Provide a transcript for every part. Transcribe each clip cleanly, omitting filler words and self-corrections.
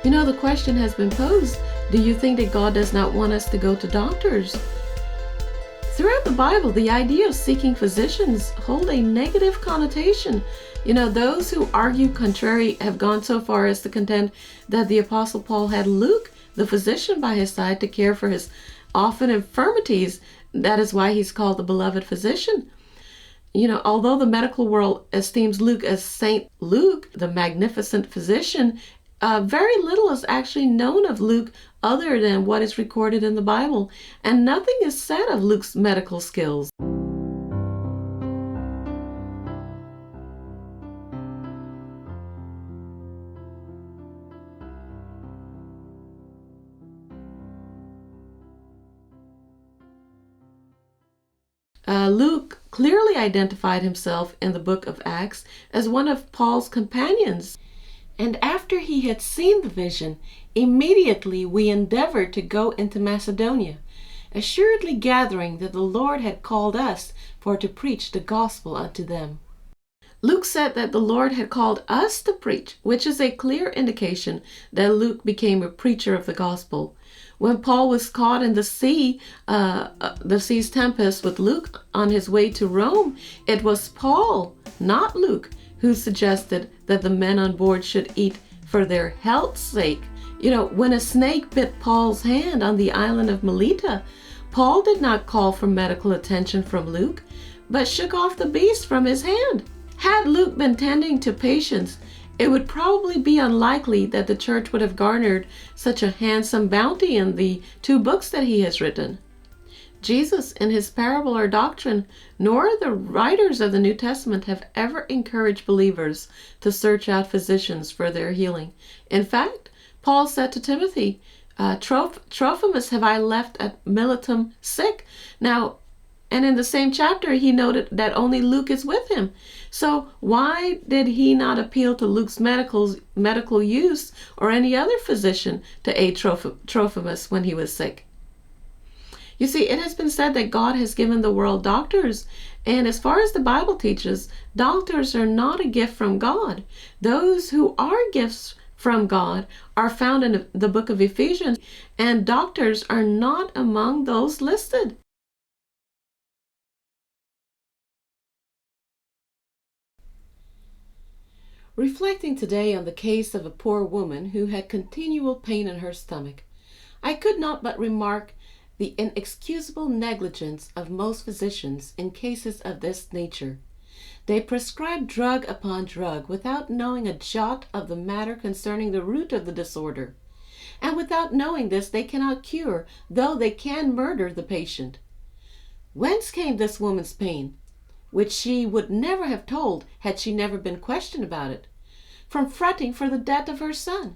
The question has been posed, do you think that God does not want us to go to doctors? Throughout the Bible, the idea of seeking physicians hold a negative connotation. Those who argue contrary have gone so far as to contend that the Apostle Paul had Luke, the physician, by his side to care for his often infirmities. That is why he's called the beloved physician. Although the medical world esteems Luke as Saint Luke, the magnificent physician, very little is actually known of Luke other than what is recorded in the Bible, and nothing is said of Luke's medical skills. Luke clearly identified himself in the book of Acts as one of Paul's companions. And after he had seen the vision, immediately we endeavored to go into Macedonia, assuredly gathering that the Lord had called us for to preach the gospel unto them. Luke said that the Lord had called us to preach, which is a clear indication that Luke became a preacher of the gospel. When Paul was caught in the sea's tempest with Luke on his way to Rome, it was Paul, not Luke, who suggested that the men on board should eat for their health's sake. When a snake bit Paul's hand on the island of Melita, Paul did not call for medical attention from Luke, but shook off the beast from his hand. Had Luke been tending to patients, it would probably be unlikely that the church would have garnered such a handsome bounty in the 2 books that he has written. Jesus, in his parable or doctrine, nor the writers of the New Testament have ever encouraged believers to search out physicians for their healing. In fact, Paul said to Timothy, Trophimus have I left at Miletum sick. And in the same chapter, he noted that only Luke is with him. So why did he not appeal to Luke's medical use or any other physician to aid Trophimus when he was sick? You see, it has been said that God has given the world doctors, and as far as the Bible teaches, doctors are not a gift from God. Those who are gifts from God are found in the book of Ephesians, and doctors are not among those listed. Reflecting today on the case of a poor woman who had continual pain in her stomach, I could not but remark the inexcusable negligence of most physicians in cases of this nature. They prescribe drug upon drug without knowing a jot of the matter concerning the root of the disorder. And without knowing this, they cannot cure, though they can murder the patient. Whence came this woman's pain, which she would never have told had she never been questioned about it? From fretting for the death of her son.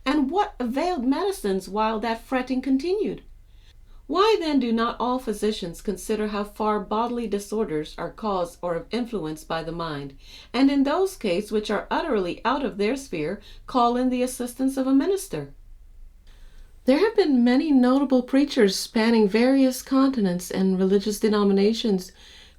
And what availed medicines while that fretting continued? Why then do not all physicians consider how far bodily disorders are caused or influenced by the mind, and in those cases which are utterly out of their sphere, call in the assistance of a minister? There have been many notable preachers spanning various continents and religious denominations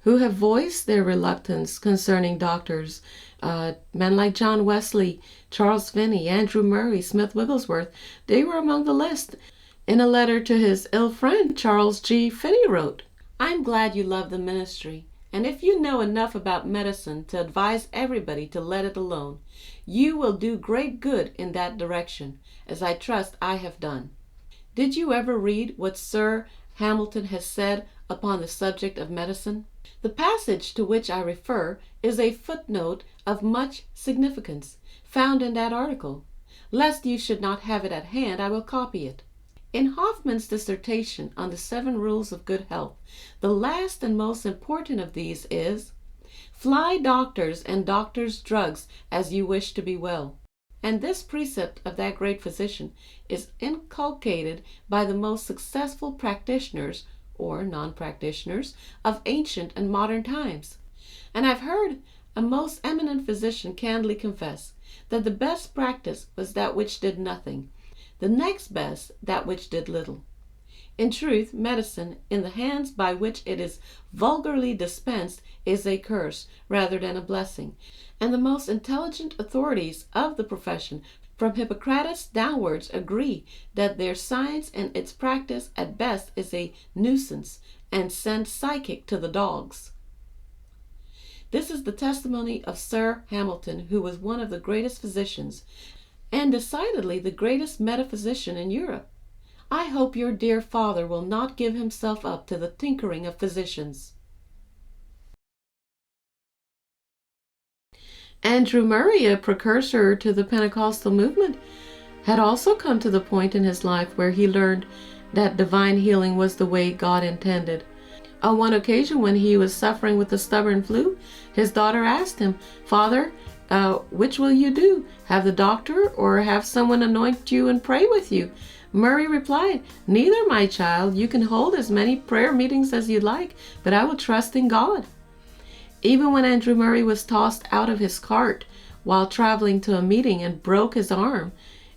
who have voiced their reluctance concerning doctors. Men like John Wesley, Charles Finney, Andrew Murray, Smith Wigglesworth, they were among the list. In a letter to his ill friend, Charles G. Finney wrote, "I'm glad you love the ministry, and if you know enough about medicine to advise everybody to let it alone, you will do great good in that direction, as I trust I have done." Did you ever read what Sir Hamilton has said upon the subject of medicine? The passage to which I refer is a footnote of much significance, found in that article. Lest you should not have it at hand, I will copy it. In Hoffman's dissertation on the 7 rules of good health, the last and most important of these is, "Fly doctors and doctors' drugs as you wish to be well." And this precept of that great physician is inculcated by the most successful practitioners or non-practitioners of ancient and modern times. And I've heard a most eminent physician candidly confess that the best practice was that which did nothing, the next best that which did little. In truth, medicine, in the hands by which it is vulgarly dispensed, is a curse rather than a blessing, and the most intelligent authorities of the profession from Hippocrates downwards agree that their science and its practice at best is a nuisance and sends psychic to the dogs. This is the testimony of Sir Hamilton, who was one of the greatest physicians and decidedly the greatest metaphysician in Europe. I hope your dear father will not give himself up to the tinkering of physicians. Andrew Murray, a precursor to the Pentecostal movement, had also come to the point in his life where he learned that divine healing was the way God intended. On one occasion when he was suffering with the stubborn flu, his daughter asked him, "Father, which will you do? Have the doctor or have someone anoint you and pray with you?" Murray replied, "Neither, my child. You can hold as many prayer meetings as you like, but I will trust in God." Even when Andrew Murray was tossed out of his cart while traveling to a meeting and broke his arm,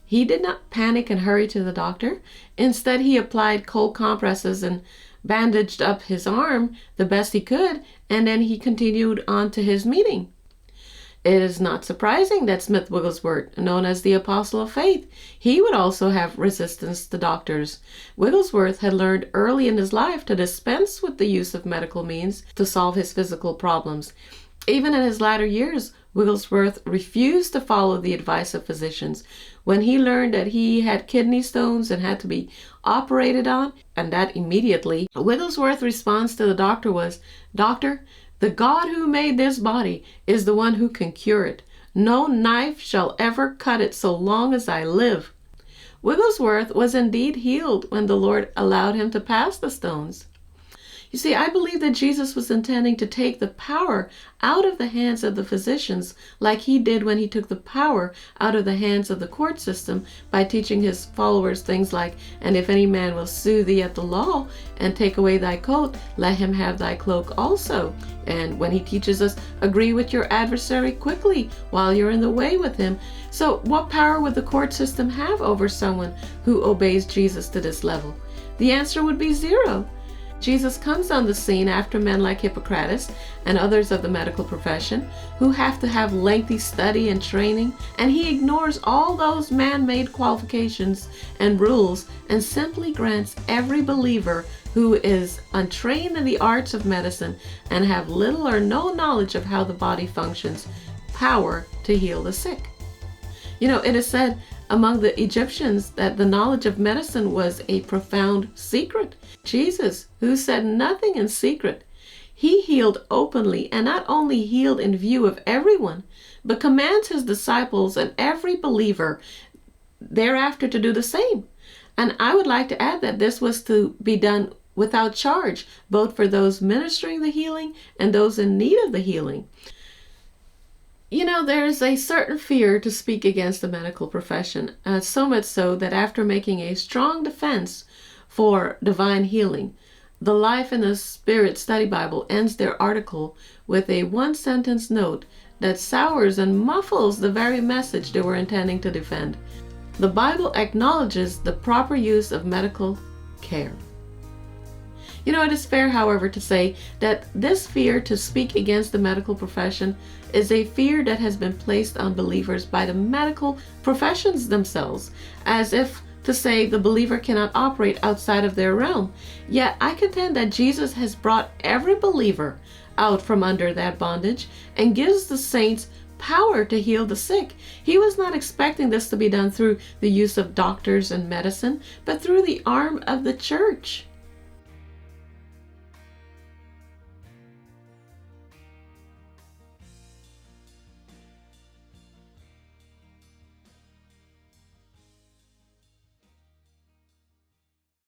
he did not panic and hurry to the doctor. Instead, he applied cold compresses and bandaged up his arm the best he could, and then he continued on to his meeting. It is not surprising that Smith Wigglesworth, known as the Apostle of Faith, he would also have resistance to doctors. Wigglesworth had learned early in his life to dispense with the use of medical means to solve his physical problems. Even in his latter years, Wigglesworth refused to follow the advice of physicians. When he learned that he had kidney stones and had to be operated on, and that immediately, Wigglesworth's response to the doctor was, "Doctor, the God who made this body is the one who can cure it. No knife shall ever cut it so long as I live." Wigglesworth was indeed healed when the Lord allowed him to pass the stones. You see, I believe that Jesus was intending to take the power out of the hands of the physicians like he did when he took the power out of the hands of the court system by teaching his followers things like, "And if any man will sue thee at the law and take away thy coat, let him have thy cloak also." And when he teaches us, "Agree with your adversary quickly while you're in the way with him." So what power would the court system have over someone who obeys Jesus to this level? The answer would be zero. Jesus comes on the scene after men like Hippocrates and others of the medical profession who have to have lengthy study and training, and he ignores all those man-made qualifications and rules and simply grants every believer who is untrained in the arts of medicine and have little or no knowledge of how the body functions power to heal the sick. You know, it is said among the Egyptians that the knowledge of medicine was a profound secret. Jesus, who said nothing in secret, he healed openly, and not only healed in view of everyone, but commands his disciples and every believer thereafter to do the same. And I would like to add that this was to be done without charge, both for those ministering the healing and those in need of the healing. You know, there is a certain fear to speak against the medical profession, so much so that after making a strong defense for divine healing, the Life in the Spirit Study Bible ends their article with a one-sentence note that sours and muffles the very message they were intending to defend. The Bible acknowledges the proper use of medical care. You know, it is fair, however, to say that this fear to speak against the medical profession is a fear that has been placed on believers by the medical professions themselves, as if to say the believer cannot operate outside of their realm. Yet I contend that Jesus has brought every believer out from under that bondage and gives the saints power to heal the sick. He was not expecting this to be done through the use of doctors and medicine, but through the arm of the church.